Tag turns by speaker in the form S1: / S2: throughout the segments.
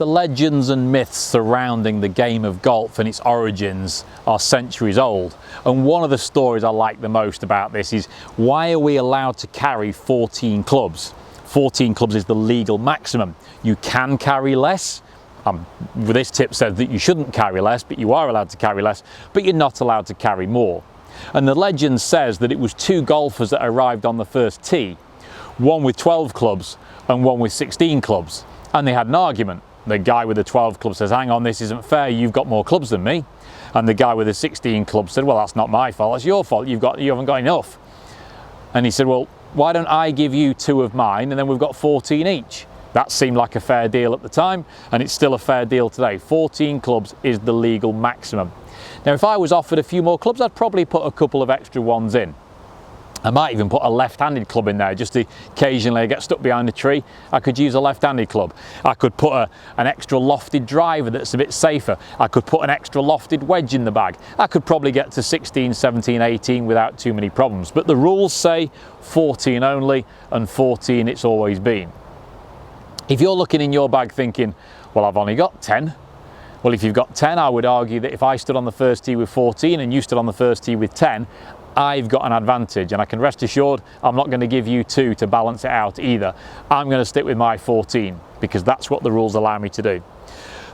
S1: The legends and myths surrounding the game of golf and its origins are centuries old. And one of the stories I like the most about this is, why are we allowed to carry 14 clubs? 14 clubs is the legal maximum. You can carry less. This tip says that you shouldn't carry less, but you are allowed to carry less, but you're not allowed to carry more. And the legend says that it was two golfers that arrived on the first tee, one with 12 clubs and one with 16 clubs. And they had an argument. The guy with the 12 clubs says, hang on, this isn't fair, you've got more clubs than me. And the guy with the 16 clubs said, well, that's not my fault, that's your fault, you haven't got enough. And he said, well, why don't I give you 2 of mine and then we've got 14 each? That seemed like a fair deal at the time, and it's still a fair deal today. 14 clubs is the legal maximum. Now, if I was offered a few more clubs, I'd probably put a couple of extra ones in. I might even put a left-handed club in there, just to occasionally I get stuck behind a tree, I could use a left-handed club. I could put an extra lofted driver that's a bit safer. I could put an extra lofted wedge in the bag. I could probably get to 16, 17, 18 without too many problems. But the rules say 14 only, and 14 it's always been. If you're looking in your bag thinking, well, I've only got 10. Well, if you've got 10, I would argue that if I stood on the first tee with 14 and you stood on the first tee with 10, I've got an advantage, and I can rest assured I'm not going to give you 2 to balance it out either. I'm going to stick with my 14 because that's what the rules allow me to do.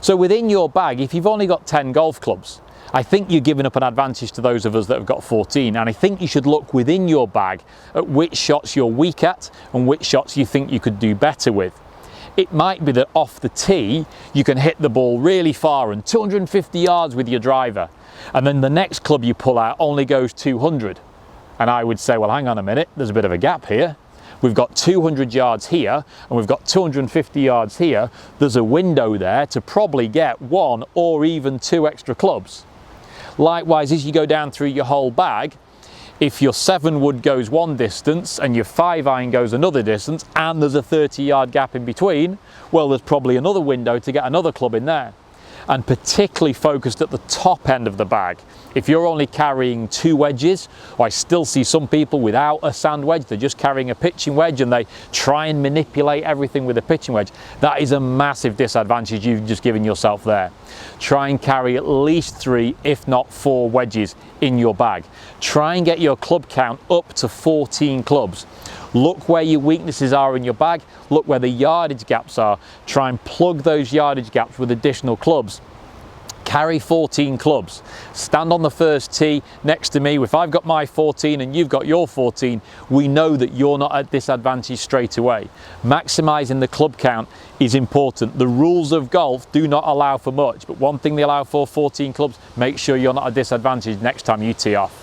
S1: So within your bag, if you've only got 10 golf clubs, I think you're giving up an advantage to those of us that have got 14, and I think you should look within your bag at which shots you're weak at and which shots you think you could do better with. It might be that off the tee you can hit the ball really far and 250 yards with your driver, and then the next club you pull out only goes 200. And I would say, well, hang on a minute, there's a bit of a gap here. We've got 200 yards here and we've got 250 yards here. There's a window there to probably get 1 or even 2 extra clubs. Likewise, as you go down through your whole bag, if your 7 wood goes one distance and your 5 iron goes another distance and there's a 30-yard gap in between, well, there's probably another window to get another club in there. And particularly focused at the top end of the bag. If you're only carrying 2 wedges, or I still see some people without a sand wedge, they're just carrying a pitching wedge and they try and manipulate everything with a pitching wedge. That is a massive disadvantage you've just given yourself there. Try and carry at least 3, if not 4 wedges in your bag. Try and get your club count up to 14 clubs. Look where your weaknesses are in your bag, look where the yardage gaps are, try and plug those yardage gaps with additional clubs. Carry 14 clubs. Stand on the first tee next to me. If I've got my 14 and you've got your 14, we know that you're not at disadvantage straight away. Maximising the club count is important. The rules of golf do not allow for much, but one thing they allow for, 14 clubs, make sure you're not at disadvantage next time you tee off.